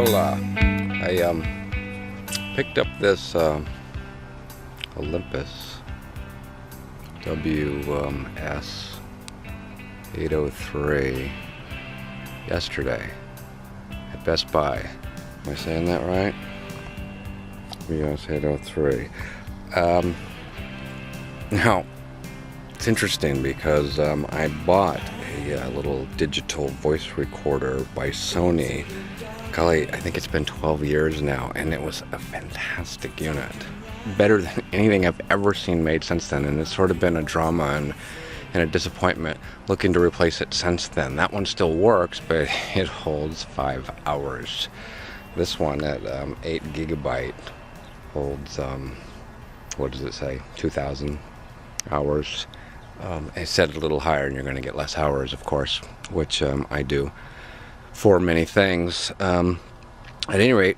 Hola. I picked up this Olympus WS 803 yesterday at Best Buy. Am I saying that right? WS 803. Now, it's interesting because I bought a little digital voice recorder by Sony. Golly, I think it's been 12 years now, and it was a fantastic unit. Better than anything I've ever seen made since then, and it's sort of been a drama and a disappointment looking to replace it since then. That one still works, but it holds 5 hours. This one at 8 gigabyte holds, what does it say, 2,000 hours. I set it a little higher and you're going to get less hours, of course, which I do for many things. At any rate,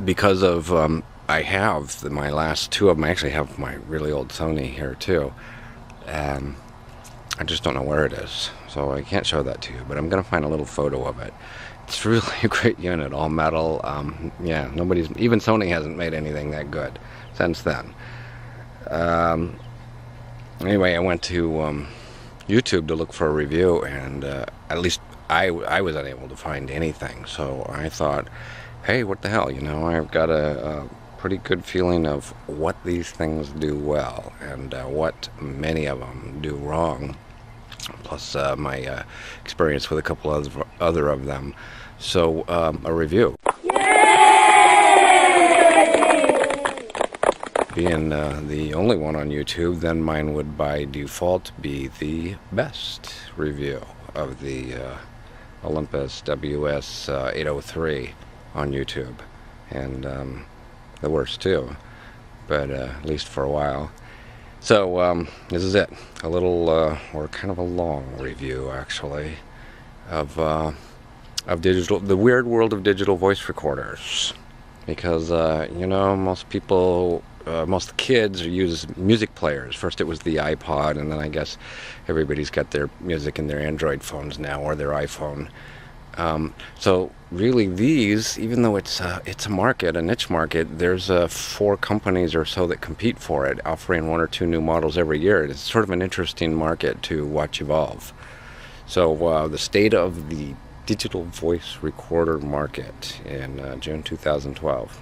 because of I have my last two of them. I actually have my really old Sony here too. I just don't know where it is, so I can't show that to you, but I'm going to find a little photo of it. It's really a great unit, all metal. Yeah, even Sony hasn't made anything that good since then. Anyway, I went to YouTube to look for a review, and at least I was unable to find anything. So I thought, hey, what the hell, I've got a pretty good feeling of what these things do well and what many of them do wrong, plus my experience with a couple other of them. So a review. Being the only one on YouTube, then mine would by default be the best review of the Olympus WS 803 on YouTube, and the worst too, but at least for a while. So this is it, a little or kind of a long review actually of the weird world of digital voice recorders, because most people, most kids use music players. First it was the iPod, and then I guess everybody's got their music in their Android phones now, or their iPhone. So really these, even though it's a market, a niche market, there's 4 companies or so that compete for it, offering 1 or 2 new models every year. It's sort of an interesting market to watch evolve. So the state of the digital voice recorder market in June 2012.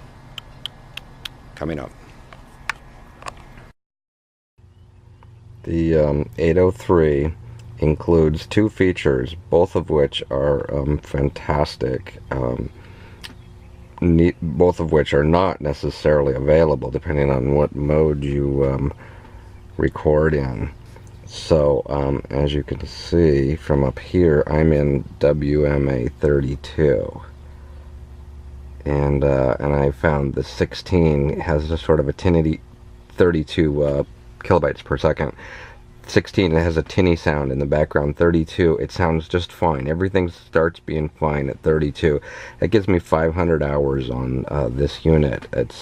Coming up. The 803 includes 2 features, both of which are fantastic, both of which are not necessarily available depending on what mode you record in. So as you can see from up here, I'm in WMA 32, and I found the 16 has a sort of a tinny 32 kilobytes per second. 16, it has a tinny sound in the background. 32, it sounds just fine. Everything starts being fine at 32. That gives me 500 hours on this unit. Its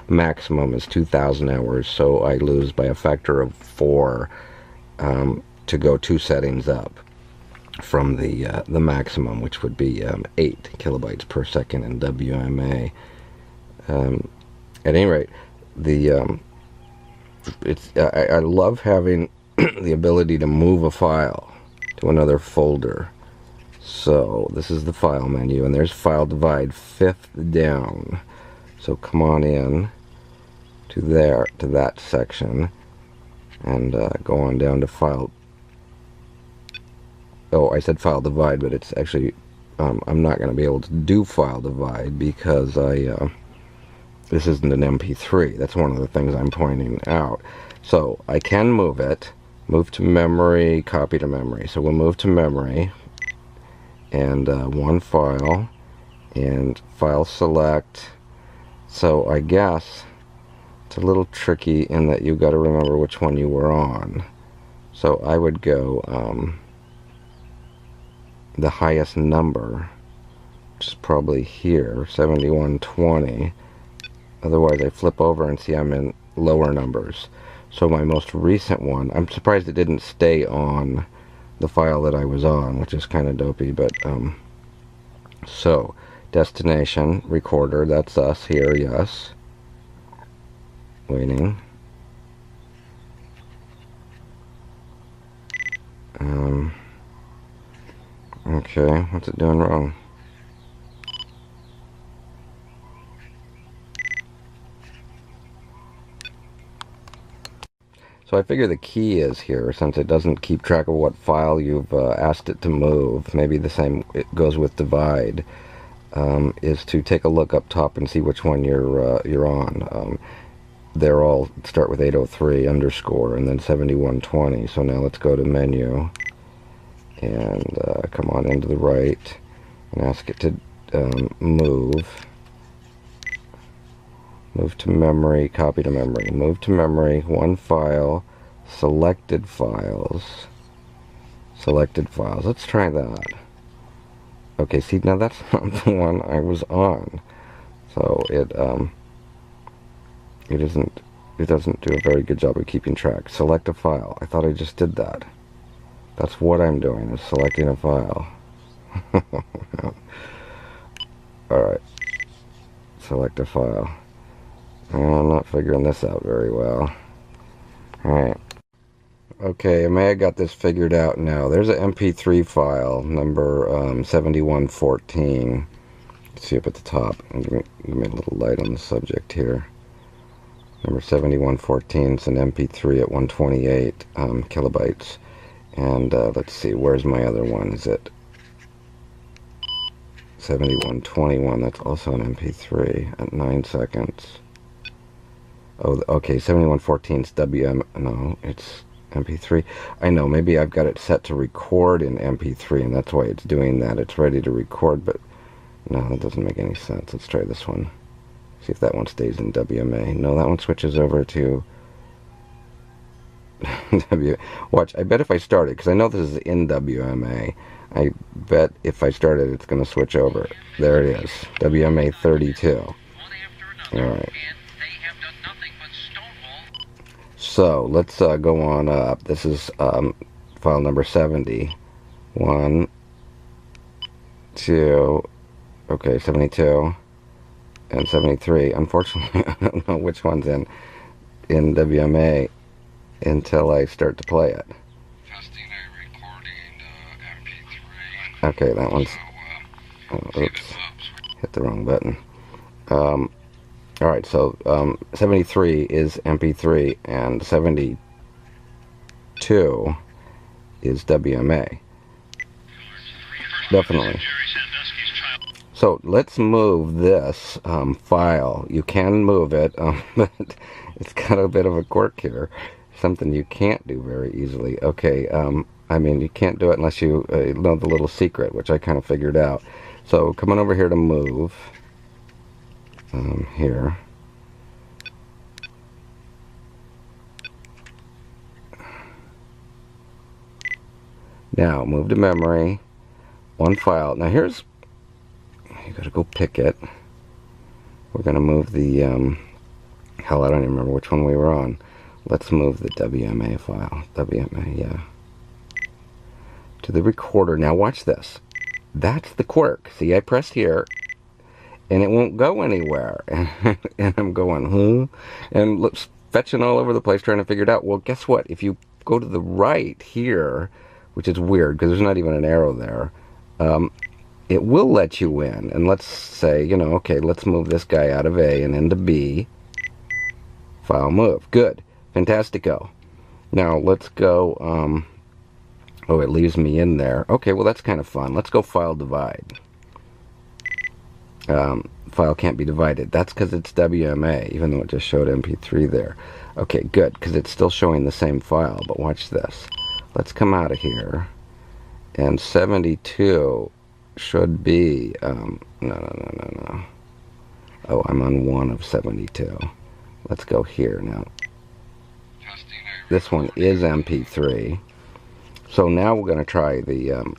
maximum is 2,000 hours, so I lose by a factor of 4 to go 2 settings up from the maximum, which would be 8 kilobytes per second in WMA. At any rate, I love having the ability to move a file to another folder. So this is the file menu, and there's file divide 5th down. So come on in to there, to that section, and go on down to file. Oh, I said file divide, but it's actually I'm not going to be able to do file divide because this isn't an MP3. That's one of the things I'm pointing out. So I can move it, move to memory, copy to memory. So we'll move to memory, and one file, and file select. So I guess it's a little tricky in that you've got to remember which one you were on. So I would go the highest number, which is probably here, 7120. Otherwise I flip over and see I'm in lower numbers. So my most recent one, I'm surprised it didn't stay on the file that I was on, which is kind of dopey, but so Destination, recorder, that's us here, yes. Waiting. Okay, what's it doing wrong? So I figure the key is here, since it doesn't keep track of what file you've asked it to move. Maybe the same it goes with divide. Is to take a look up top and see which one you're on. They're all start with 803 underscore and then 7120. So now let's go to menu and come on into the right and ask it to move to memory, copy to memory, move to memory, one file, selected files. Let's try that. Okay, see, now that's not the one I was on. So it doesn't do a very good job of keeping track. Select a file. I thought I just did that. That's what I'm doing, is selecting a file. Alright. Select a file. I'm not figuring this out very well. Alright. Okay, I may have got this figured out now. There's an MP3 file, number 7114. See up at the top. Give me a little light on the subject here. Number 7114 is an MP3 at 128 kilobytes. And let's see, where's my other one? Is it 7121? That's also an MP3 at 9 seconds. Oh, okay, 7114 is WM. No, it's MP3. I know, maybe I've got it set to record in MP3, and that's why it's doing that. It's ready to record, but no, that doesn't make any sense. Let's try this one. See if that one stays in WMA. No, that one switches over to Watch, I bet if I start it, because I know this is in WMA, I bet if I start it, it's going to switch over. There it is, WMA 32. Alright. So, let's go on up. This is file number 70. 1, 2, okay, 72, and 73. Unfortunately, I don't know which one's in WMA until I start to play it. Testing a recording MP3. Okay, that one's... Oh, oops. Hit the wrong button. Alright, so 73 is MP3 and 72 is WMA. Definitely. So let's move this file. You can move it, but it's got a bit of a quirk here. Something you can't do very easily. Okay, I mean, you can't do it unless you know the little secret, which I kind of figured out. So come on over here to move. Here. Now, move to memory. One file. Now here's... You gotta go pick it. We're gonna move the... hell, I don't even remember which one we were on. Let's move the WMA file. WMA, yeah. To the recorder. Now watch this. That's the quirk. See, I pressed here, and it won't go anywhere. And I'm going, huh? And looks fetching all over the place trying to figure it out. Well, guess what? If you go to the right here, which is weird because there's not even an arrow there, it will let you in. And let's say, you know, okay, let's move this guy out of A and into B. File move. Good. Fantastico. Now, let's go, oh, it leaves me in there. Okay, well, that's kind of fun. Let's go file divide. File can't be divided. That's because it's WMA, even though it just showed MP3 there. Okay, good, because it's still showing the same file, but watch this. Let's come out of here, and 72 should be, no. Oh, I'm on 1 of 72. Let's go here now. This one is MP3. So now we're going to try the,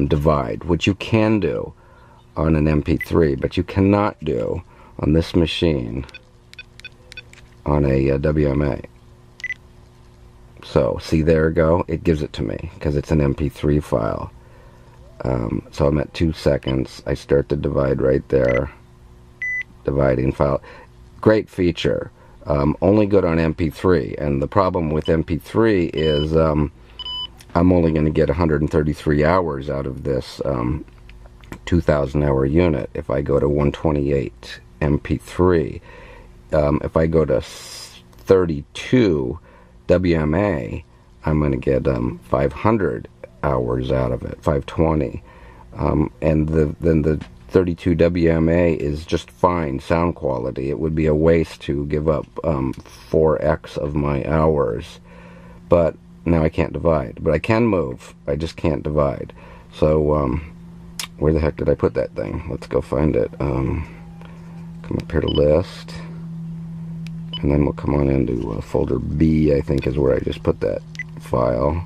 divide, which you can do on an MP3, but you cannot do on this machine on a WMA. So, see, there we go. It gives it to me because it's an MP3 file. So I'm at 2 seconds. I start to divide right there. Dividing file. Great feature. Only good on MP3. And the problem with MP3 is I'm only going to get 133 hours out of this 2,000 hour unit. If I go to 128 MP3, if I go to 32 WMA, I'm going to get 500 hours out of it, 520. And then the 32 WMA is just fine sound quality. It would be a waste to give up 4x of my hours. But now I can't divide. But I can move. I just can't divide. So where the heck did I put that thing? Let's go find it. Come up here to list. And then we'll come on into folder B, I think is where I just put that file.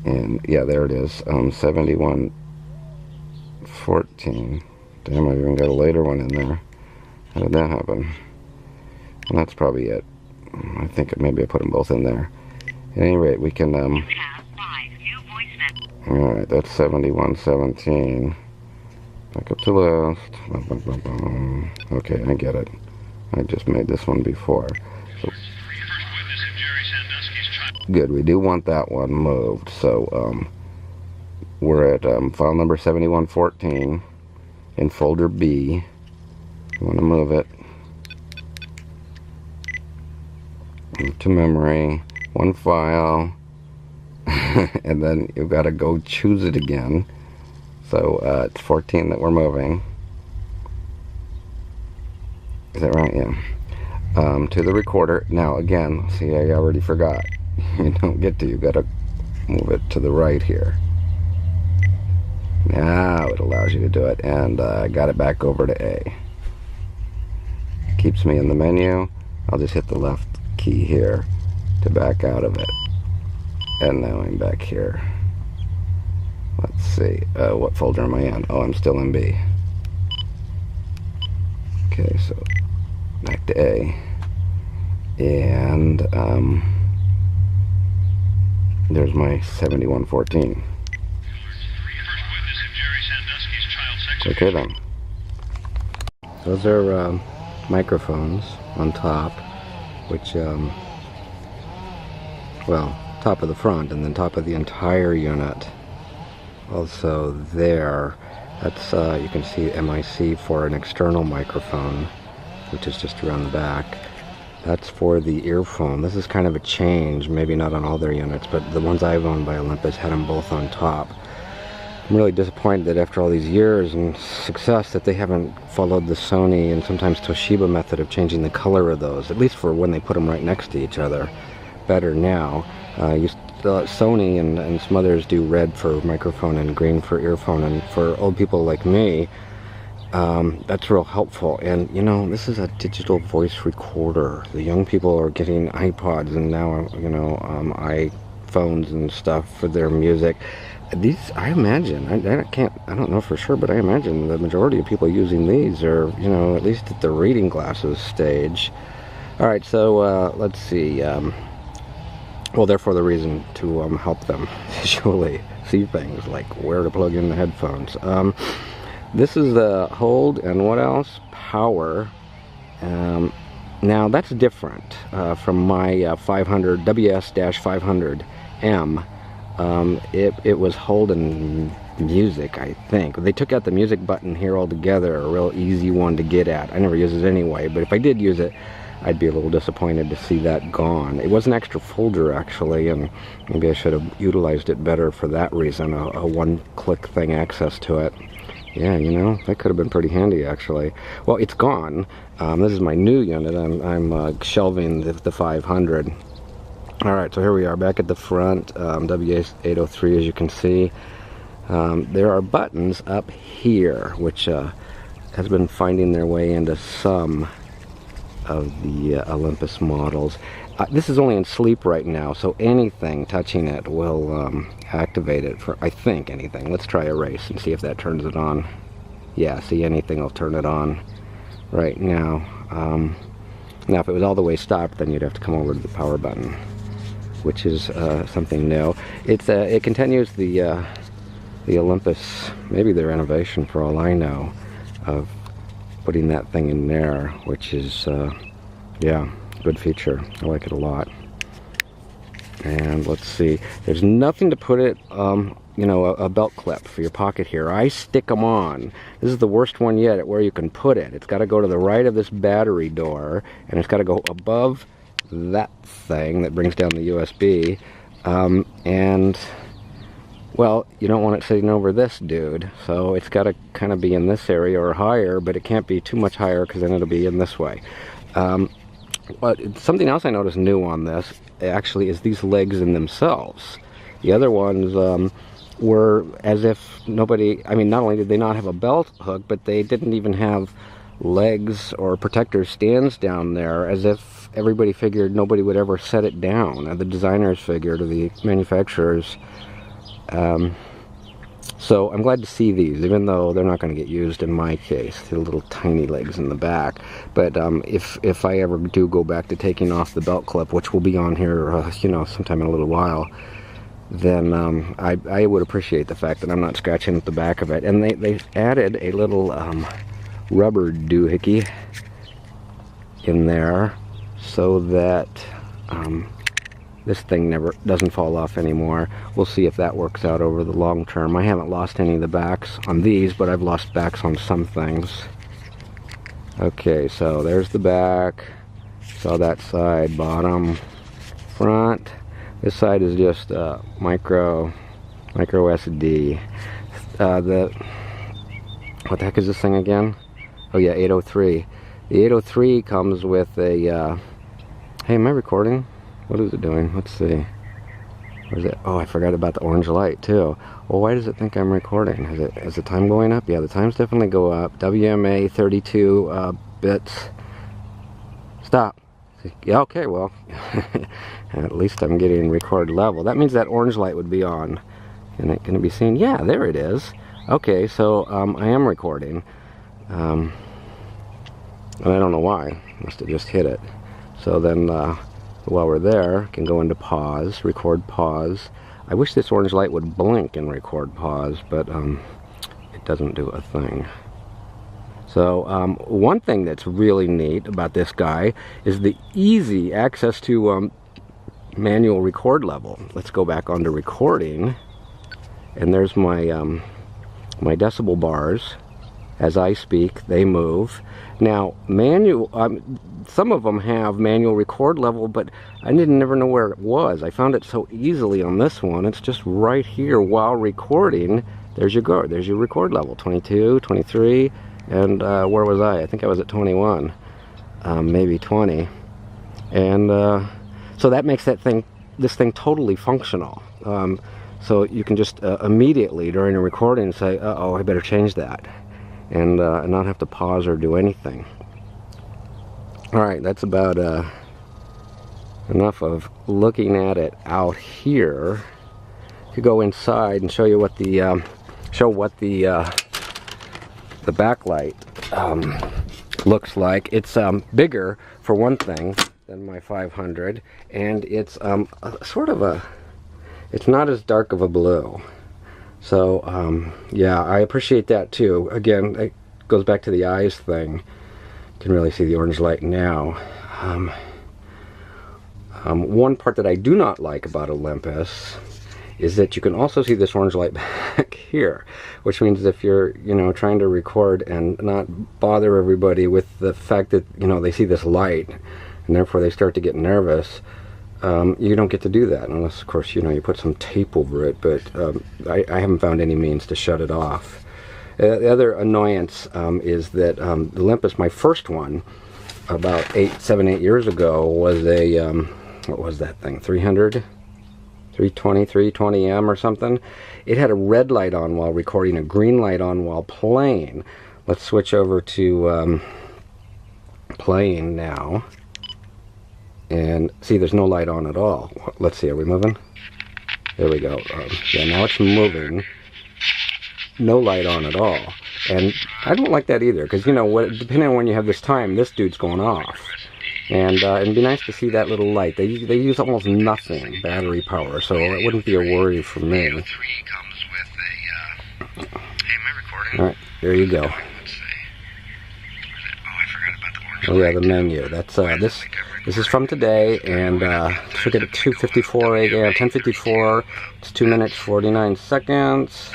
And yeah, there it is. 7114. Damn, I've even got a later one in there. How did that happen? And that's probably it. I think maybe I put them both in there. At any rate, we can, alright, that's 7117. Back up to list. Okay, I get it. I just made this one before. So, good, we do want that one moved. So, we're at file number 7114 in folder B. You want to move it. Move to memory. One file. And then you've got to go choose it again. So, it's 14 that we're moving. Is that right? Yeah. To the recorder. Now, again, see, I already forgot. You don't get to. You got to move it to the right here. Now it allows you to do it, and I got it back over to A. Keeps me in the menu. I'll just hit the left key here to back out of it. And now I'm back here. Let's see. What folder am I in? Oh, I'm still in B. Okay, so back to A. And there's my 7114. Okay then. Those are microphones on top, which, well, top of the front and then top of the entire unit. Also there, that's, you can see MIC for an external microphone, which is just around the back. That's for the earphone. This is kind of a change, maybe not on all their units, but the ones I've owned by Olympus had them both on top. I'm really disappointed that after all these years and success that they haven't followed the Sony and sometimes Toshiba method of changing the color of those, at least for when they put them right next to each other. Better now. Sony and some others do red for microphone and green for earphone, and for old people like me, that's real helpful. And you know, this is a digital voice recorder. The young people are getting iPods and now, you know, iPhones and stuff for their music. These, I imagine, I don't know for sure, but I imagine the majority of people using these are, you know, at least at the reading glasses stage. Alright, so let's see. Well, therefore the reason to help them visually see things, like where to plug in the headphones. This is the hold, and what else? Power. Now that's different from my 500 WS-500M. It was holding music, I think. They took out the music button here altogether, a real easy one to get at. I never use it anyway, but if I did use it, I'd be a little disappointed to see that gone. It was an extra folder, actually, and maybe I should have utilized it better for that reason, a one-click thing access to it. Yeah, you know, that could have been pretty handy, actually. Well, it's gone. This is my new unit. I'm shelving the 500. Alright, so here we are back at the front, WS803, as you can see. There are buttons up here, which has been finding their way into some of the Olympus models. This is only in sleep right now, so anything touching it will activate it for, I think, anything. Let's try erase and see if that turns it on. Yeah, see, anything will turn it on right now. Now, if it was all the way stopped, then you'd have to come over to the power button, which is something new. It continues the the Olympus, maybe their innovation for all I know, of putting that thing in there, which is, yeah, good feature. I like it a lot. And let's see, there's nothing to put it, you know, a belt clip for your pocket here. I stick them on. This is the worst one yet at where you can put it. It's got to go to the right of this battery door, and it's got to go above that thing that brings down the USB. And, well, you don't want it sitting over this dude, so it's got to kind of be in this area or higher, but it can't be too much higher because then it'll be in this way. But something else I noticed new on this actually is these legs in themselves. The other ones were as if nobody, I mean, not only did they not have a belt hook, but they didn't even have legs or protector stands down there, as if everybody figured nobody would ever set it down. The designers figured, or the manufacturers. So I'm glad to see these, even though they're not going to get used in my case. The little tiny legs in the back. But if I ever do go back to taking off the belt clip, which will be on here, you know, sometime in a little while, then I would appreciate the fact that I'm not scratching at the back of it. And they added a little rubber doohickey in there so that this thing doesn't fall off anymore. We'll see if that works out over the long term. I haven't lost any of the backs on these, but I've lost backs on some things. Okay, so there's the back. Saw that side, bottom, front. This side is just micro SD. What the heck is this thing again? Oh yeah, 803. The 803 comes with a. Hey, am I recording? What is it doing? Let's see. What is it? Oh, I forgot about the orange light too. Well, why does it think I'm recording? Is the time going up? Yeah, the times definitely go up. WMA 32 bits. Stop. Yeah, okay, well, at least I'm getting record level. That means that orange light would be on. And it can be seen? Yeah, there it is. Okay, so I am recording. And I don't know why. Must have just hit it. So then, while we're there, can go into pause, record pause. I wish this orange light would blink and record pause, but it doesn't do a thing. So one thing that's really neat about this guy is the easy access to manual record level. Let's go back onto recording, and there's my my decibel bars. As I speak, they move. Now, manual, some of them have manual record level, but I didn't never know where it was. I found it so easily on this one. It's just right here while recording. There's your record level, 22, 23, and where was I? I think I was at 21, maybe 20. And so that makes this thing totally functional. So you can just immediately during a recording say, uh-oh, I better change that. And not have to pause or do anything. Alright, that's about enough of looking at it out here. Could go inside and show you what the backlight looks like. It's bigger for one thing than my 500, and it's sort of it's not as dark of a blue. So, yeah, I appreciate that too. Again, it goes back to the eyes thing. You can really see the orange light now. One part that I do not like about Olympus is that you can also see this orange light back here, which means if you're, you know, trying to record and not bother everybody with the fact that, you know, they see this light and therefore they start to get nervous, you don't get to do that unless, of course, you know, you put some tape over it, but I haven't found any means to shut it off. The other annoyance is that the Olympus, my first one, about 7, 8 years ago, was a, what was that thing, 320M or something. It had a red light on while recording, a green light on while playing. Let's switch over to playing now. And see, there's no light on at all. Let's see, are we moving? There we go. Yeah, now it's moving. No light on at all. And I don't like that either, because, you know, depending on when you have this time, this dude's going off. And it'd be nice to see that little light. They use almost nothing battery power, so it wouldn't be a worry for me. comes with a recording? All right, there you go. Let's see. Oh, I forgot about the orange Oh yeah, light. the menu. That's this is from today, and let's look at 2:54 a.m. 10:54. It's 2 minutes 49 seconds.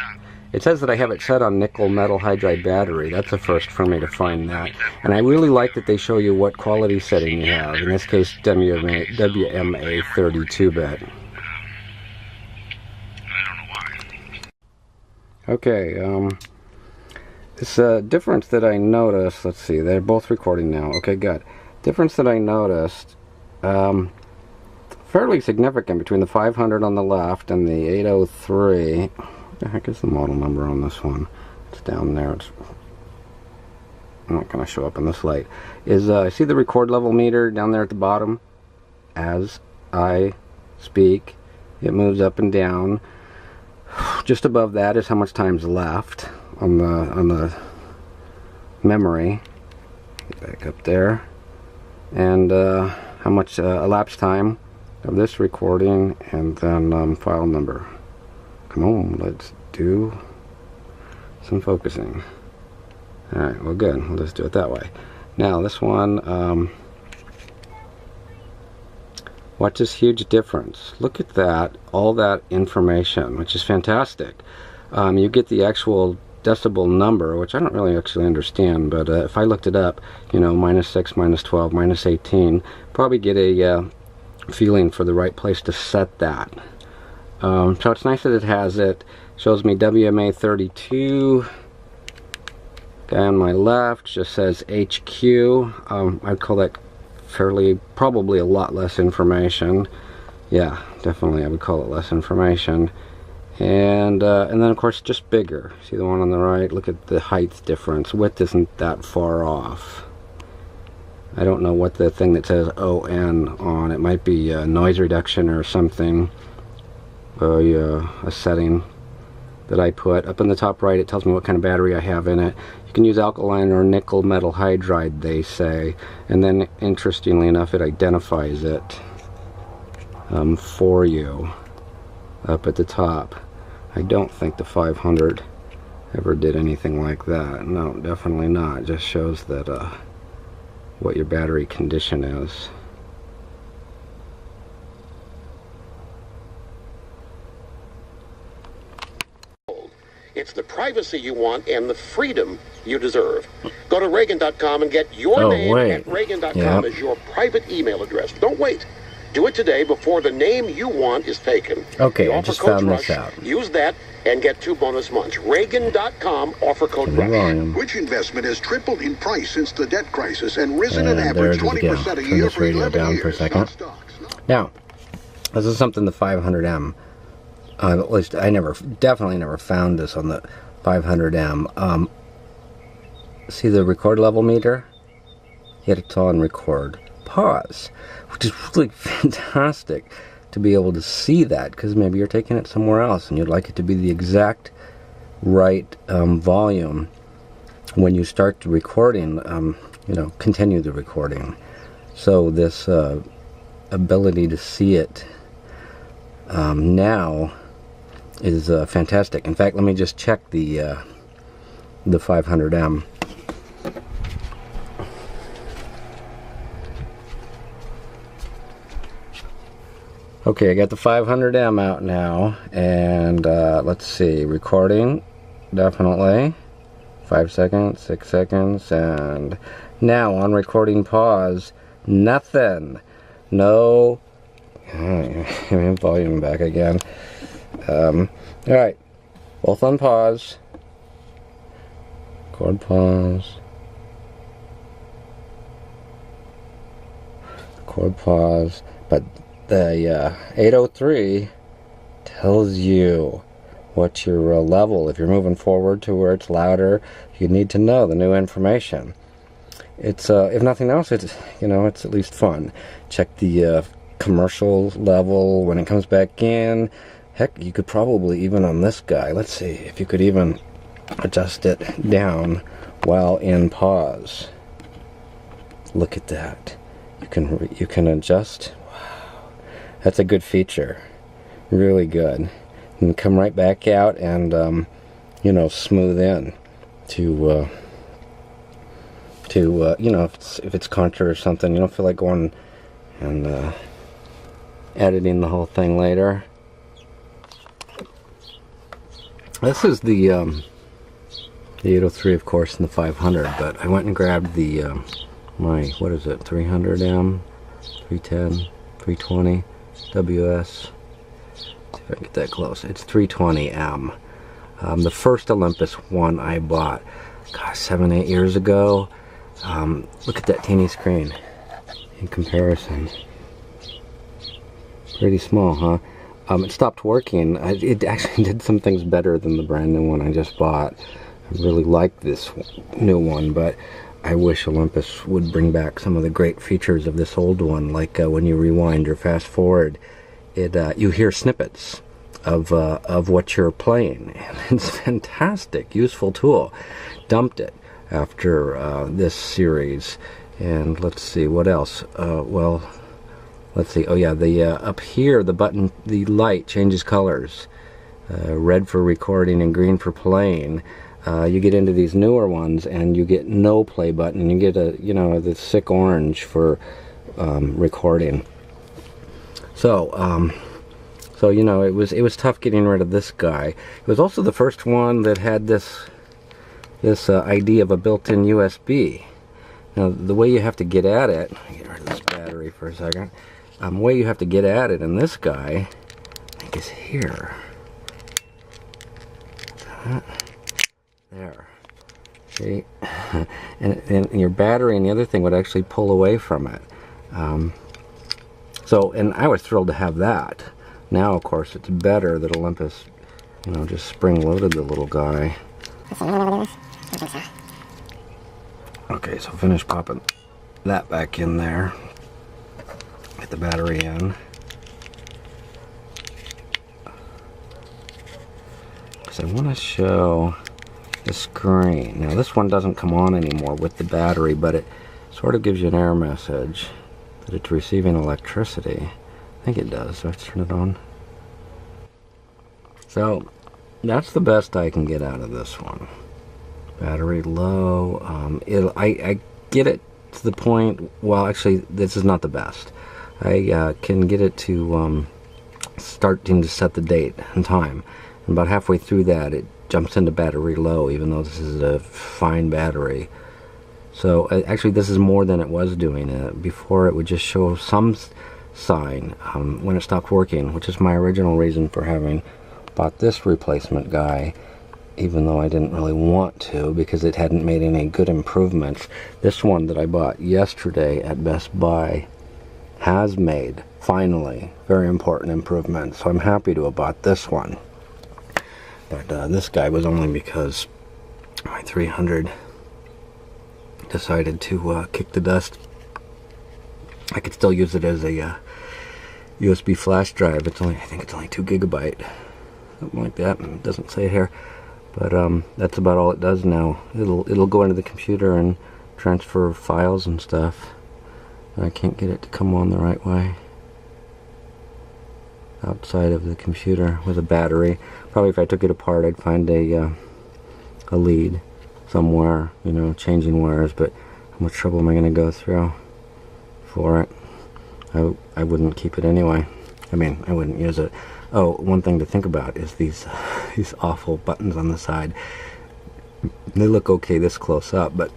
It says that I have it set on nickel metal hydride battery. That's a first for me to find that. And I really like that they show you what quality setting you have. In this case, WMA 32-bit. I don't know why. Okay, this difference that I noticed, let's see, they're both recording now. Okay, good. Difference that I noticed, fairly significant between the 500 on the left and the 803. What the heck is the model number on this one? It's down there. It's not going to show up in this light. See the record level meter down there at the bottom? As I speak, it moves up and down. Just above that is how much time's left on the memory. Get back up there, and how much elapsed time of this recording, and then file number. Come on, let's do some focusing. Alright, well good, we'll just do it that way. Now this one, watch this huge difference. Look at that, all that information, which is fantastic. You get the actual decibel number, which I don't really actually understand, but if I looked it up, you know, -6, -12, -18, probably get a feeling for the right place to set that. So it's nice that it has it. Shows me WMA 32. Guy on my left just says HQ. I'd call that probably a lot less information. Yeah, definitely I would call it less information. And then of course just bigger. See the one on the right? Look at the height difference. Width isn't that far off. I don't know what the thing that says ON on it might be noise reduction or something. A setting that I put. Up in the top right, it tells me what kind of battery I have in it. You can use alkaline or nickel metal hydride, they say, and then interestingly enough, it identifies it for you up at the top. I don't think the 500 ever did anything like that. No, definitely not. It just shows that what your battery condition is. It's the privacy you want and the freedom you deserve. Go to Reagan.com and get your name at Reagan.com as your private email address. Don't wait. Do it today before the name you want is taken. Okay, I just found this out. Use that and get 2 bonus months. Reagan.com, offer code RUSH. Which investment has tripled in price since the debt crisis and risen an average 20% a year for 11 down years? for a second. Now, this is something the 500M. At least I definitely never found this on the 500M. See the record level meter? Hit it on record. Pause. Which is really fantastic to be able to see that, because maybe you're taking it somewhere else and you'd like it to be the exact right volume when you start the recording, you know, continue the recording. So this ability to see it now is fantastic. In fact, let me just check the 500M. Okay, I got the 500M out now, and let's see, recording, definitely, 5 seconds, 6 seconds, and now on recording pause, nothing, no, volume back again. Alright, both on pause, record pause, record pause, but the 803 tells you what's your level. If you're moving forward to where it's louder, you need to know the new information. It's if nothing else, it's, you know, it's at least fun. Check the commercial level when it comes back in. Heck, you could probably even on this guy, let's see if you could even adjust it down while in pause. Look at that. You can adjust. Wow, that's a good feature. Really good. And come right back out and you know, smooth in. you know, if it's contra or something, you don't feel like going and editing the whole thing later. This is the 803, of course, and the 500, but I went and grabbed the my, what is it, 300M, 310, 320 WS. Let's see if I can get that close. It's 320M. The first Olympus one I bought, gosh, 7-8 years ago. Look at that teeny screen in comparison. Pretty small, huh? It stopped working. It actually did some things better than the brand new one I just bought. I really like this new one, but I wish Olympus would bring back some of the great features of this old one, like when you rewind or fast forward, you hear snippets of what you're playing, and it's a fantastic, useful tool. Dumped it after this series, and let's see what else. Well, let's see. Oh yeah, the up here, the button, the light changes colors. Red for recording and green for playing. You get into these newer ones, and you get no play button, and you get the sick orange for recording. So, you know, it was tough getting rid of this guy. It was also the first one that had this idea of a built-in USB. Now, the way you have to get at it, let me get rid of this battery for a second. The way you have to get at it in this guy, I think, is here. There. See? and your battery and the other thing would actually pull away from it. And I was thrilled to have that. Now, of course, it's better that Olympus, you know, just spring-loaded the little guy. Okay, so finish popping that back in there. Get the battery in. Because I want to show the screen. Now, this one doesn't come on anymore with the battery, but it sort of gives you an error message that it's receiving electricity. I think it does. Let's turn it on. So, that's the best I can get out of this one. Battery low. I get it to the point, well, actually, this is not the best. I can get it to starting to set the date and time. And about halfway through that, it jumps into battery low, even though this is a fine battery. So, actually, this is more than it was doing. Before, it would just show some sign when it stopped working, which is my original reason for having bought this replacement guy, even though I didn't really want to, because it hadn't made any good improvements. This one that I bought yesterday at Best Buy has made, finally, very important improvements, so I'm happy to have bought this one. But this guy was only because my 300 decided to kick the dust. I could still use it as a USB flash drive. I think it's only 2 GB, something like that. It doesn't say here, but that's about all it does now. It'll go into the computer and transfer files and stuff. And I can't get it to come on the right way outside of the computer with a battery. Probably if I took it apart, I'd find a lead somewhere, you know, changing wires. But how much trouble am I going to go through for it? I wouldn't keep it anyway. I mean, I wouldn't use it. Oh, one thing to think about is these awful buttons on the side. They look okay this close up, but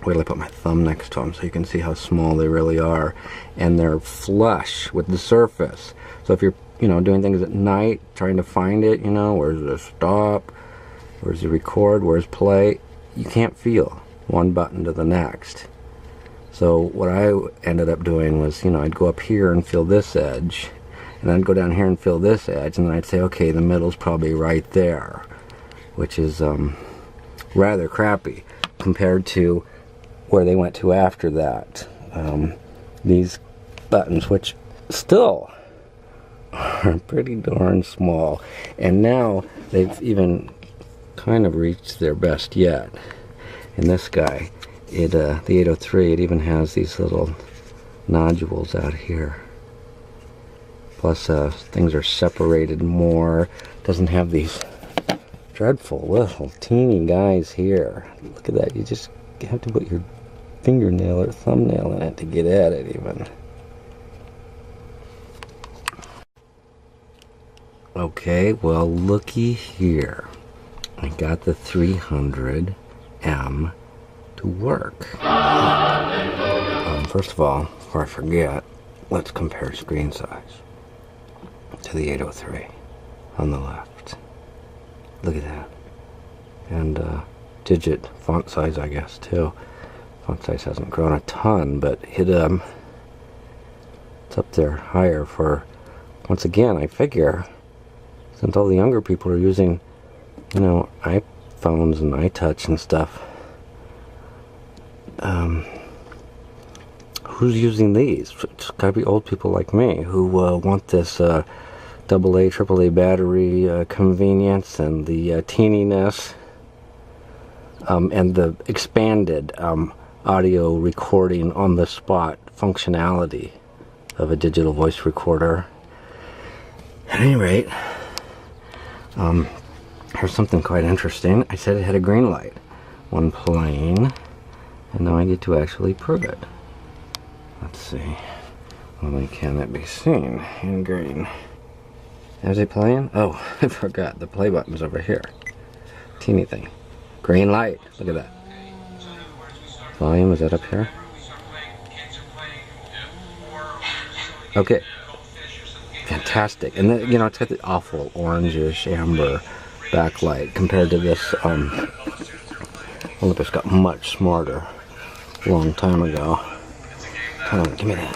wait till I put my thumb next to them so you can see how small they really are. And they're flush with the surface. So if you're, you know, doing things at night, trying to find it, you know, where's the stop, where's the record, where's play, you can't feel one button to the next. So what I ended up doing was, you know, I'd go up here and feel this edge, and then I'd go down here and feel this edge, and then I'd say, okay, the middle's probably right there, which is rather crappy compared to where they went to after that. These buttons, which still are pretty darn small, and now they've even kind of reached their best yet. In this guy, the 803, it even has these little nodules out here. Plus, things are separated more. Doesn't have these dreadful little teeny guys here. Look at that. You just have to put your fingernail or thumbnail in it to get at it even. Okay, well, looky here. I got the 300M to work. First of all, before I forget, let's compare screen size to the 803 on the left. Look at that. And digit font size, I guess, too. Font size hasn't grown a ton, but it's up there higher for, once again, I figure, since all the younger people are using, you know, iPhones and iTouch and stuff, who's using these? It's gotta be old people like me who want this AA, AAA battery convenience and the teeniness and the expanded audio recording on the spot functionality of a digital voice recorder. At any rate, here's something quite interesting. I said it had a green light when playing, and now I get to actually prove it. Let's see. Only can it be seen in green? Is it playing? Oh, I forgot. The play button's over here. Teeny thing. Green light. Look at that. Volume, is that up here? Okay. Fantastic. And then, you know, it's got the awful orangish amber backlight compared to this Olympus got much smarter a long time ago. Come on, give me that.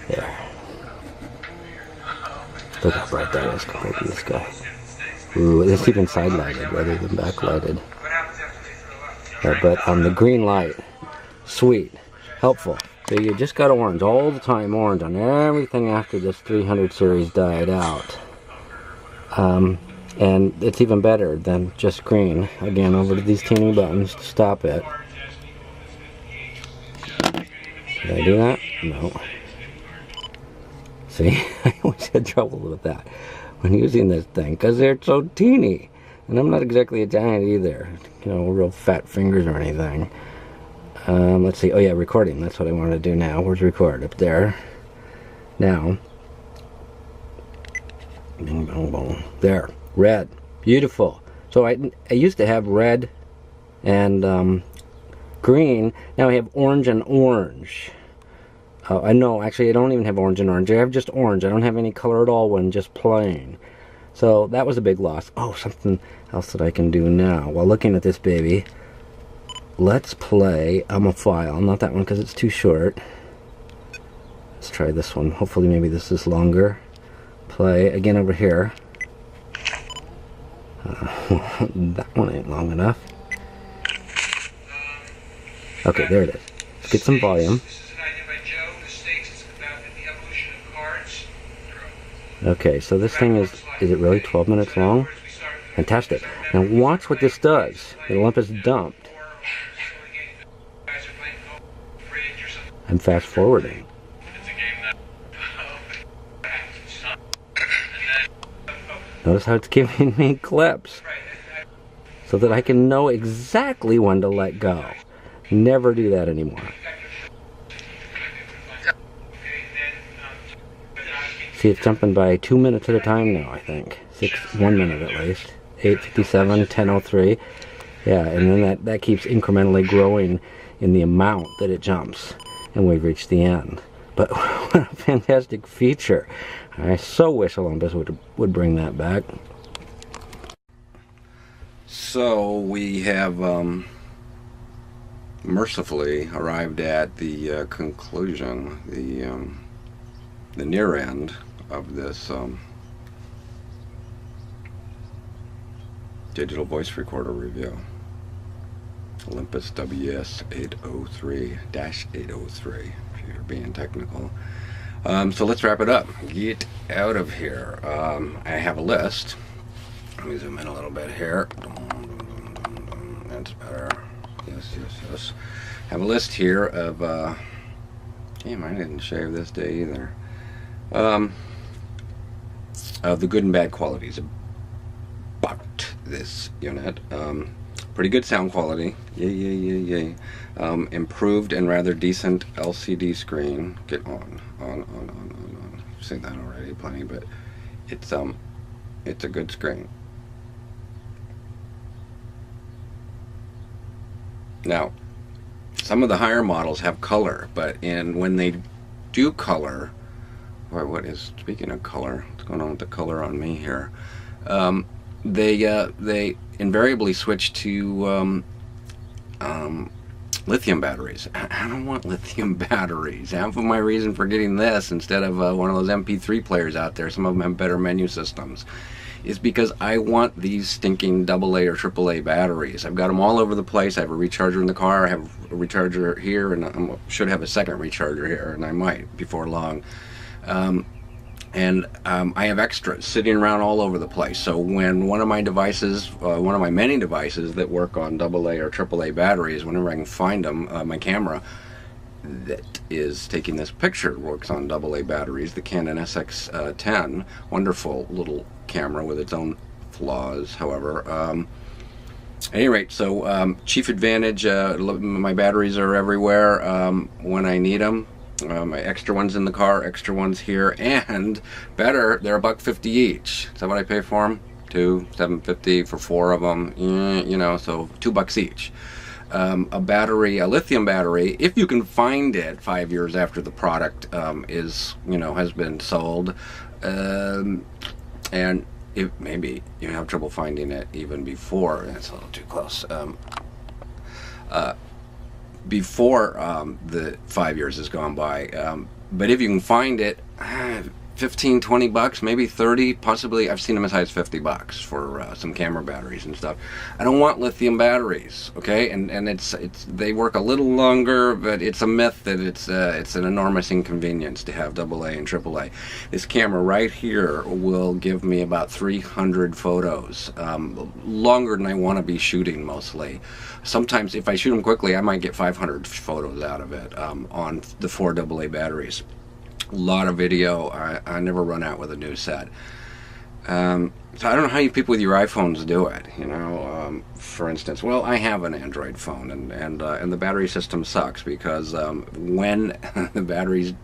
There. Look how bright that is compared to this guy. Ooh, it's even side lighted rather than backlighted. But the green light, sweet, helpful. So you just got orange all the time, orange on everything after this 300 series died out. And it's even better than just green. Again, over to these teeny buttons to stop it. Did I do that? No. See, I always had trouble with that when using this thing because they're so teeny. And I'm not exactly a giant either. You know, real fat fingers or anything. Let's see. Oh yeah, recording. That's what I want to do now. Where's record? Up there. Now. Bing, bong, bong. There. Red. Beautiful. So I used to have red and green. Now I have orange and orange. I know, actually I don't even have orange and orange. I have just orange. I don't have any color at all when just playing. So that was a big loss. Oh, something else that I can do now. While looking at this baby, let's play a file. Not that one because it's too short. Let's try this one. Hopefully maybe this is longer. Play again over here. That one ain't long enough. Okay, there it is. Let's get some volume. Okay, so this thing is it really 12 minutes long? Fantastic. Now watch what this does. The Olympus dumped. I'm fast forwarding. Notice how it's giving me clips so that I can know exactly when to let go. Never do that anymore. See, it's jumping by 2 minutes at a time now, I think. 1 minute at least. 8:57, 10:03. Yeah, and then that keeps incrementally growing in the amount that it jumps. And we've reached the end. But what a fantastic feature. I so wish Olympus would bring that back. So we have mercifully arrived at the conclusion, the near end of this digital voice recorder review. Olympus WS 803-803, if you're being technical. So let's wrap it up. Get out of here. I have a list. Let me zoom in a little bit here. That's better. Yes. I have a list here of, damn, I didn't shave this day either. Of the good and bad qualities about this unit. Pretty good sound quality. Yay. Improved and rather decent LCD screen. Get on. I've seen that already plenty, but it's a good screen. Now, some of the higher models have color, but when they do color, speaking of color, what's going on with the color on me here? They invariably switch to lithium batteries. I don't want lithium batteries. Half of my reason for getting this instead of one of those MP3 players out there, some of them have better menu systems, is because I want these stinking AA or AAA batteries. I've got them all over the place. I have a recharger in the car, I have a recharger here, and I should have a second recharger here, and I might before long. I have extras sitting around all over the place. So when one of my devices, one of my many devices that work on AA or AAA batteries, whenever I can find them, my camera that is taking this picture works on AA batteries, the Canon SX10, wonderful little camera with its own flaws, however. At any rate, so chief advantage, my batteries are everywhere when I need them. My extra ones in the car, extra ones here, and better, they're $1.50 each. Is that what I pay for them? $7.50 for 4 of them. You know, so $2 each. A lithium battery, if you can find it 5 years after the product has been sold, and if maybe you have trouble finding it even before, that's a little too close. Before the 5 years has gone by, but if you can find it, $15-20, maybe 30, possibly I've seen them as high as $50 for some camera batteries and stuff. I don't want lithium batteries, okay? And they work a little longer, but it's a myth that it's an enormous inconvenience to have AA and AAA. This camera right here will give me about 300 photos, longer than I want to be shooting mostly. Sometimes if I shoot them quickly, I might get 500 photos out of it on the 4 AA batteries. A lot of video. I never run out with a new set. So I don't know how you people with your iPhones do it. You know, for instance, well, I have an Android phone, and the battery system sucks because when the battery's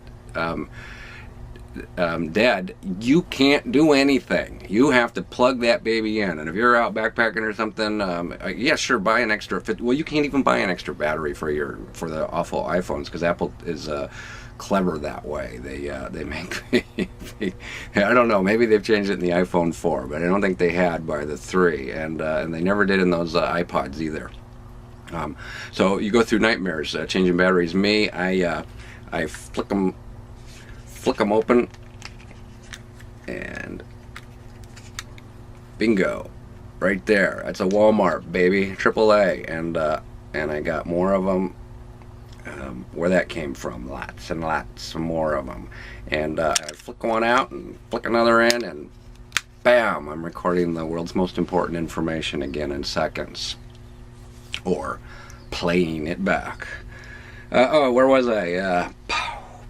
dead, you can't do anything. You have to plug that baby in, and if you're out backpacking or something, yeah, sure, buy an extra. Well, you can't even buy an extra battery for the awful iPhones because Apple is clever that way. They make I don't know, maybe they've changed it in the iPhone 4, but I don't think they had by the 3, and they never did in those iPods either. So you go through nightmares changing batteries. Me, I flick them open, and bingo, right there. That's a Walmart, baby, AAA, and I got more of them. Where that came from, lots and lots more of them, and I flick one out and flick another in, and bam, I'm recording the world's most important information again in seconds, or playing it back. Where was I?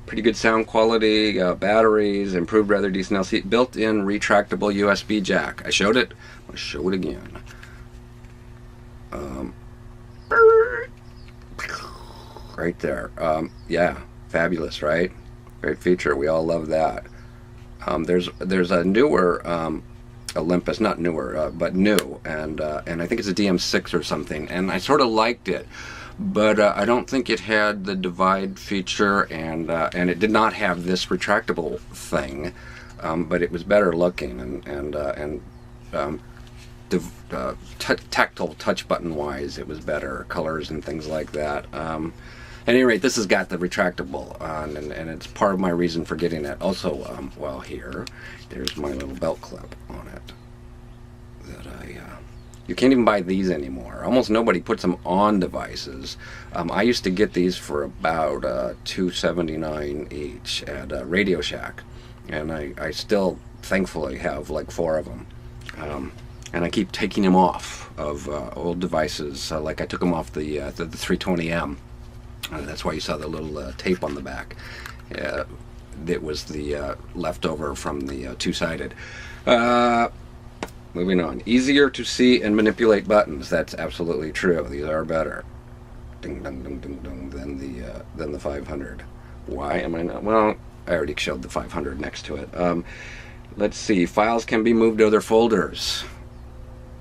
Pretty good sound quality, batteries, improved rather decent LCD, built-in retractable USB jack. I showed it. I'll show it again. Right there. Yeah, fabulous, right? Great feature. We all love that. There's a newer Olympus, not newer, but new, and I think it's a DM6 or something, and I sort of liked it, but I don't think it had the divide feature, and it did not have this retractable thing, but it was better looking, and tactile touch button wise, it was better, colors and things like that. At any rate, this has got the retractable on, and it's part of my reason for getting it. Also, well, there's my little belt clip on it. You can't even buy these anymore. Almost nobody puts them on devices. I used to get these for about $2.79 each at Radio Shack, and I still, thankfully, have like 4 of them. And I keep taking them off of old devices. Like I took them off the 320M. That's why you saw the little tape on the back. That was the leftover from the two-sided. moving on. Easier to see and manipulate buttons. That's absolutely true. These are better. Ding, dong, dong, dong, dong, than the 500. Why am I not? Well, I already showed the 500 next to it. Let's see. Files can be moved to other folders.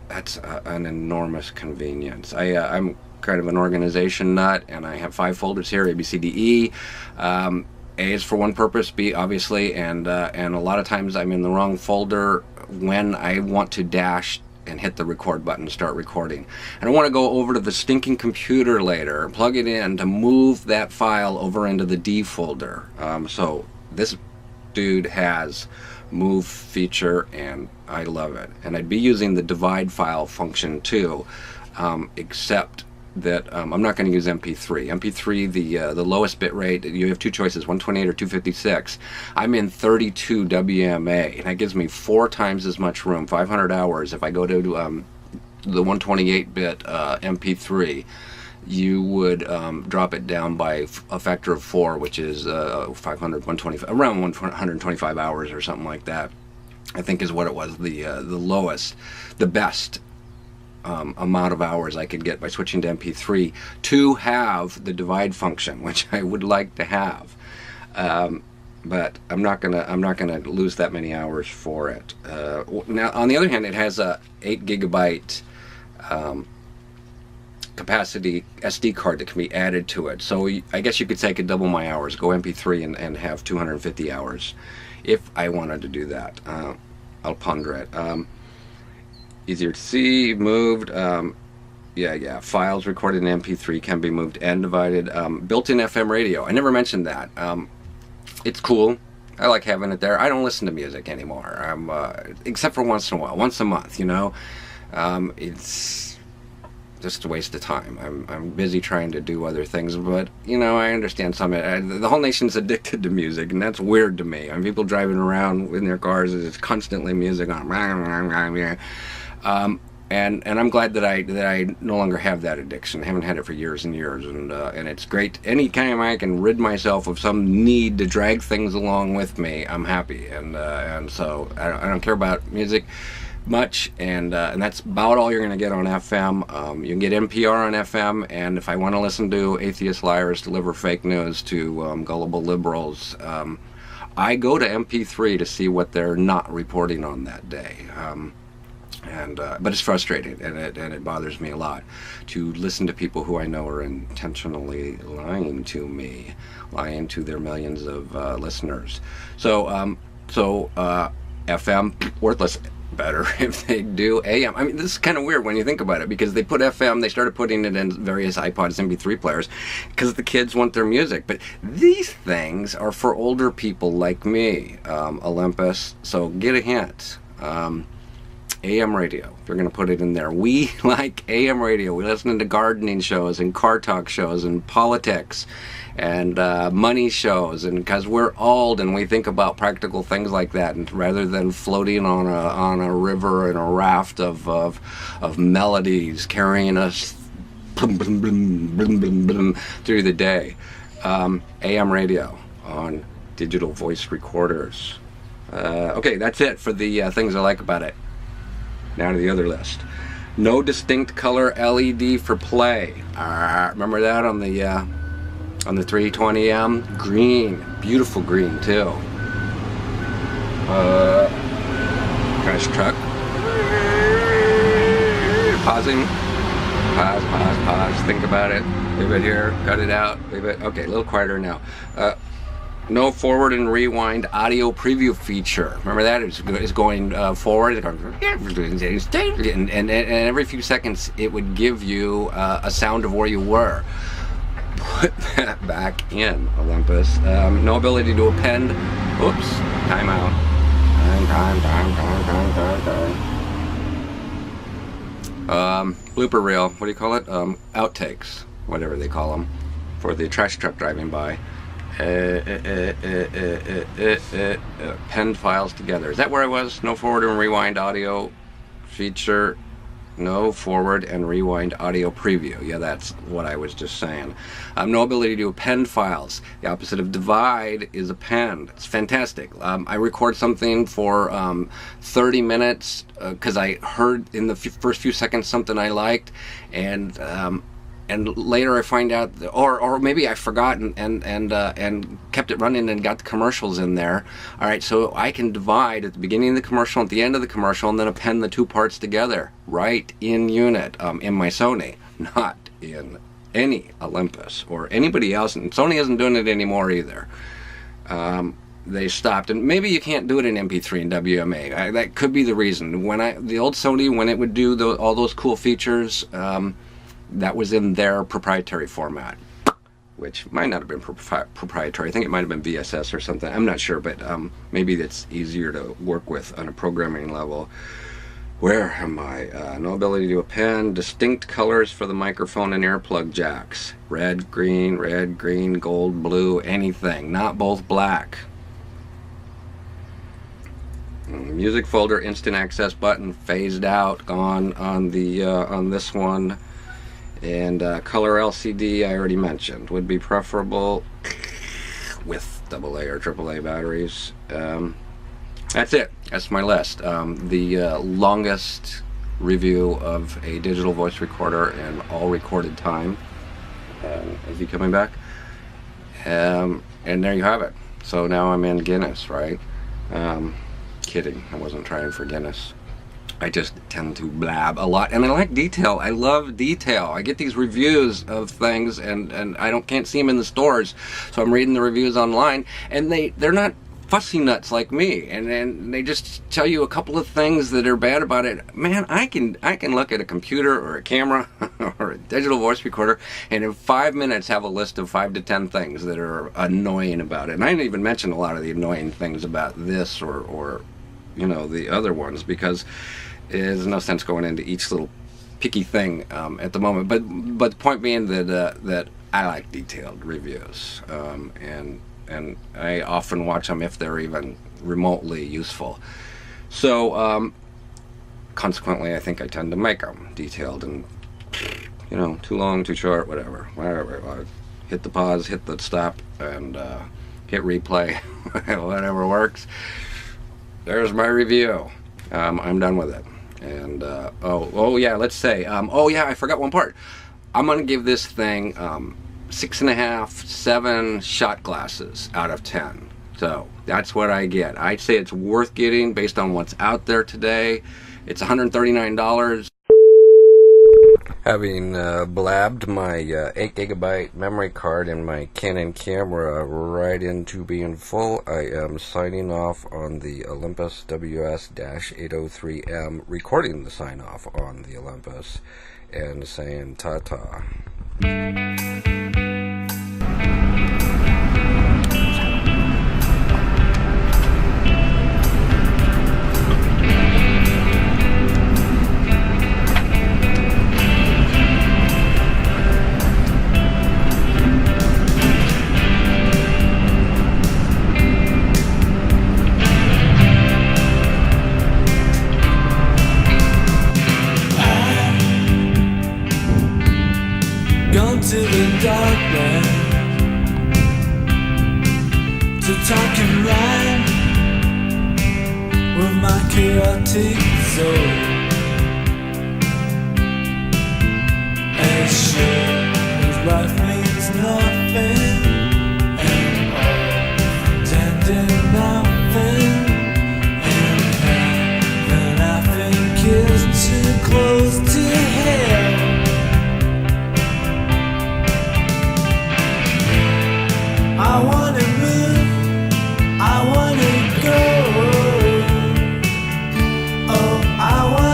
That's an enormous convenience. I'm kind of an organization nut, and I have 5 folders here: A, B, C, D, E. A is for one purpose, B obviously, and a lot of times I'm in the wrong folder when I want to dash and hit the record button, start recording. And I want to go over to the stinking computer later, plug it in to move that file over into the D folder. So this dude has move feature, and I love it. And I'd be using the divide file function too, except that I'm not going to use MP3. MP3, the lowest bit rate, you have 2 choices, 128 or 256. I'm in 32 WMA, and that gives me 4 times as much room, 500 hours. If I go to the 128-bit MP3, you would drop it down by a factor of 4, which is 500, 125, around 125 hours or something like that, I think is what it was. The lowest, the best amount of hours I could get by switching to MP3 to have the divide function, which I would like to have, but I'm not gonna lose that many hours for it. Now, on the other hand, it has a 8 gigabyte capacity SD card that can be added to it. So I guess you could say I could double my hours, go MP3 and have 250 hours if I wanted to do that. I'll ponder it. Easier to see, moved. Yeah. Files recorded in MP3 can be moved and divided. Built-in FM radio. I never mentioned that. It's cool. I like having it there. I don't listen to music anymore. Except for once in a while, once a month. You know, it's just a waste of time. I'm busy trying to do other things, but you know, I understand some. The whole nation's addicted to music, and that's weird to me. I mean, people driving around in their cars, it's constantly music on. And I'm glad that I no longer have that addiction. I haven't had it for years and years, and it's great. Anytime I can rid myself of some need to drag things along with me, I'm happy. And so I don't care about music much, and that's about all you're going to get on FM. You can get NPR on FM, and if I want to listen to atheist liars deliver fake news to gullible liberals, I go to MP3 to see what they're not reporting on that day. But it's frustrating, and it bothers me a lot to listen to people who I know are intentionally lying to me, lying to their millions of listeners. So FM, worthless. Better if they do AM. I mean, this is kind of weird when you think about it, because they put FM, they started putting it in various iPods, MP3 players, because the kids want their music. But these things are for older people like me, Olympus, so get a hint. AM radio, if you're going to put it in there. We like AM radio. We listen to gardening shows and car talk shows and politics and money shows, and because we're old and we think about practical things like that, and rather than floating on a river in a raft of melodies carrying us through the day. AM radio on digital voice recorders. Okay, that's it for the things I like about it. Now to the other list. No distinct color LED for play. Remember that on the 320M? Green. Beautiful green, too. Trash truck. Pausing. Pause. Think about it. Leave it here. Cut it out. Leave it. Okay, a little quieter now. No forward and rewind audio preview feature. Remember that? It's going forward, and every few seconds it would give you a sound of where you were. Put that back in, Olympus. No ability to append. Oops. Timeout. Time. Blooper reel. What do you call it? Outtakes. Whatever they call them. For the trash truck driving by. Penned files together. Is that where I was? No forward and rewind audio feature. No forward and rewind audio preview. Yeah, that's what I was just saying. No ability to append files. The opposite of divide is append. It's fantastic. I record something for 30 minutes because I heard in the first few seconds something I liked, and later I find out, or maybe I forgot and kept it running and got the commercials in there. All right, so I can divide at the beginning of the commercial, at the end of the commercial, and then append the two parts together right in unit in my Sony, not in any Olympus or anybody else. And Sony isn't doing it anymore either. They stopped, and maybe you can't do it in MP3 and WMA. That could be the reason. The old Sony, when it would do all those cool features, that was in their proprietary format, which might not have been proprietary. I think it might have been VSS or something. I'm not sure, but maybe it's easier to work with on a programming level. Where am I? No ability to append. Distinct colors for the microphone and earplug jacks. Red, green, gold, blue, anything. Not both black. Music folder, instant access button, phased out, gone on the on this one. And color LCD I already mentioned. Would be preferable with AA or AAA batteries. That's it. That's my list. The longest review of a digital voice recorder in all recorded time. Is he coming back? And there you have it. So now I'm in Guinness, right? Kidding. I wasn't trying for Guinness. I just tend to blab a lot, and I like detail. I love detail. I get these reviews of things, and I can't see them in the stores, so I'm reading the reviews online, and they're not fussy nuts like me, and they just tell you a couple of things that are bad about it. Man, I can look at a computer or a camera or a digital voice recorder, and in 5 minutes have a list of 5 to 10 things that are annoying about it. And I didn't even mention a lot of the annoying things about this or you know, the other ones, because there's no sense going into each little picky thing at the moment. But the point being that I like detailed reviews, and I often watch them if they're even remotely useful. So consequently, I think I tend to make them detailed, and you know, too long, too short, whatever. Hit the pause, hit the stop, and hit replay, whatever works. There's my review. I'm done with it. And oh yeah, let's say oh yeah, I forgot one part. I'm gonna give this thing 6.5, 7 shot glasses out of 10. So that's what I get. I'd say it's worth getting based on what's out there today. It's $139. Having blabbed my 8GB memory card and my Canon camera right into being full, I am signing off on the Olympus WS-803M, recording the sign off on the Olympus, and saying ta-ta. Gone to the darkness to talk and rhyme with my chaotic soul. As sure as life means nothing, and all pretending nothing, and heaven I think is too close to hell. I wanna move, I wanna go. Oh, I wanna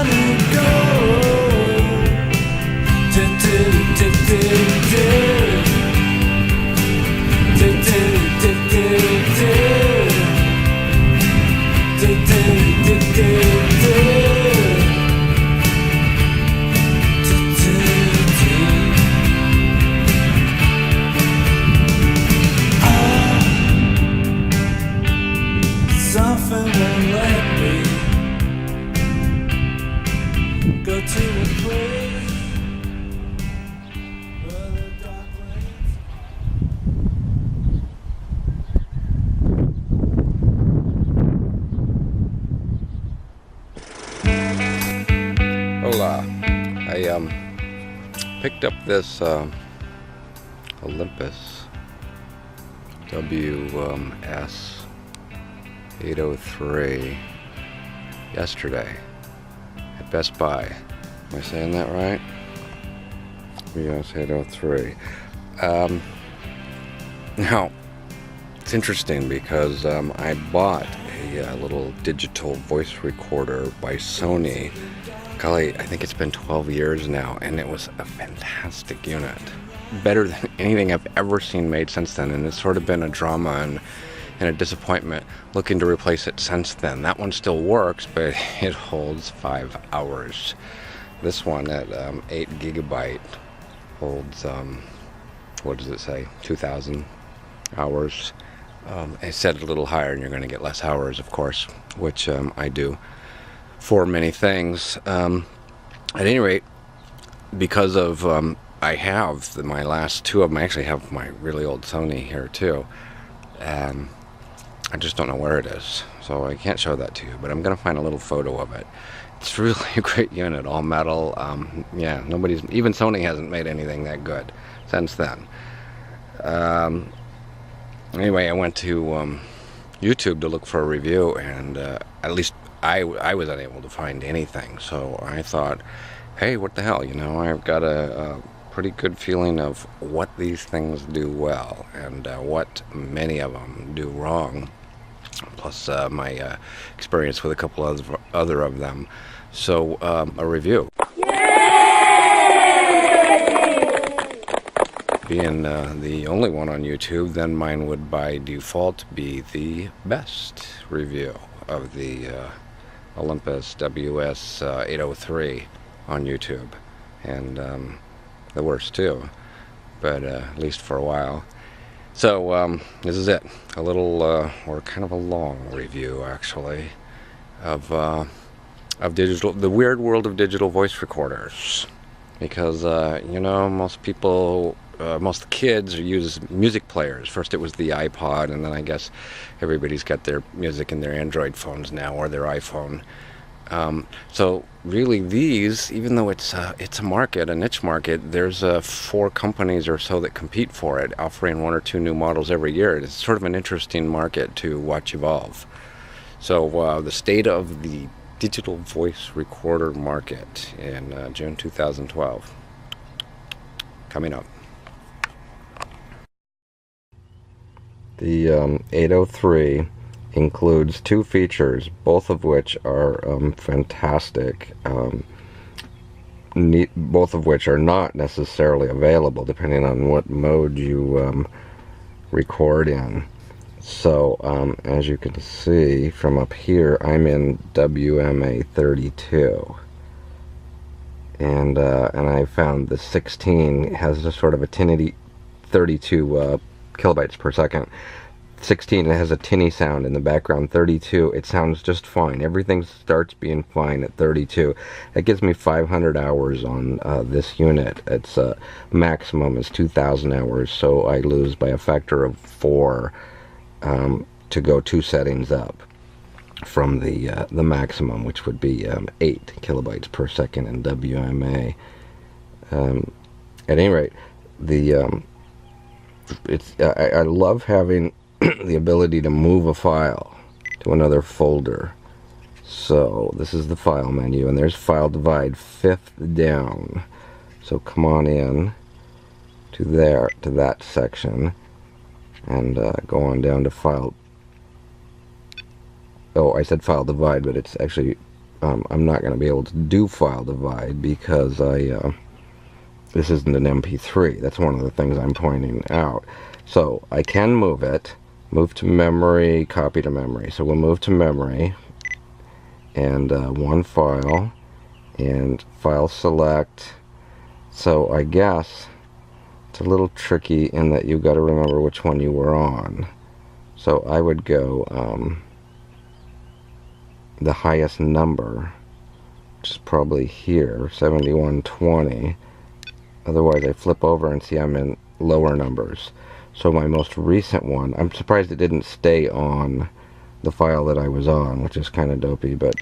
Picked up this Olympus WS 803 yesterday at Best Buy. Am I saying that right? WS 803. Now, it's interesting because I bought a little digital voice recorder by Sony. Golly, I think it's been 12 years now, and it was a fantastic unit. Better than anything I've ever seen made since then, and it's sort of been a drama and a disappointment looking to replace it since then. That one still works, but it holds 5 hours. This one at 8 gigabyte holds, what does it say, 2,000 hours. I set it a little higher and you're going to get less hours, of course, which I do for many things. At any rate, because of I have my last two of them. I actually have my really old Sony here too. I just don't know where it is, so I can't show that to you, but I'm going to find a little photo of it. It's really a great unit, all metal. Yeah, even Sony hasn't made anything that good since then. Anyway, I went to YouTube to look for a review, and at least I was unable to find anything. So I thought, hey, what the hell, you know, I've got a pretty good feeling of what these things do well and what many of them do wrong, plus my experience with a couple other of them. So a review. Being the only one on YouTube, then mine would by default be the best review of the Olympus WS 803 on YouTube, and the worst too, but at least for a while. So this is it, a little or kind of a long review actually of the weird world of digital voice recorders, because you know, most people, most kids use music players. First it was the iPod, and then I guess everybody's got their music in their Android phones now, or their iPhone. So really these, even though it's a market, a niche market, there's 4 companies or so that compete for it, offering 1 or 2 new models every year. It's sort of an interesting market to watch evolve. So the state of the digital voice recorder market in June 2012 coming up. The 803 includes 2 features, both of which are fantastic, both of which are not necessarily available depending on what mode you record in. So as you can see from up here, I'm in WMA 32, and I found the 16 has a sort of a tinny 32 kilobytes per second. 16, it has a tinny sound in the background. 32, it sounds just fine. Everything starts being fine at 32. It gives me 500 hours on this unit. Its maximum is 2,000 hours, so I lose by a factor of 4 to go 2 settings up from the maximum, which would be 8 kilobytes per second in WMA. At any rate, I love having the ability to move a file to another folder. So this is the file menu, and there's file divide 5th down. So come on in to there, to that section, and go on down to file. Oh, I said file divide, but it's actually I'm not going to be able to do file divide because this isn't an MP3. That's one of the things I'm pointing out. So I can move it, move to memory, copy to memory. So we'll move to memory, and one file, and file select. So I guess it's a little tricky in that you've got to remember which one you were on. So I would go the highest number, which is probably here, 7120. Otherwise I flip over and see I'm in lower numbers. So my most recent one, I'm surprised it didn't stay on the file that I was on, which is kind of dopey, but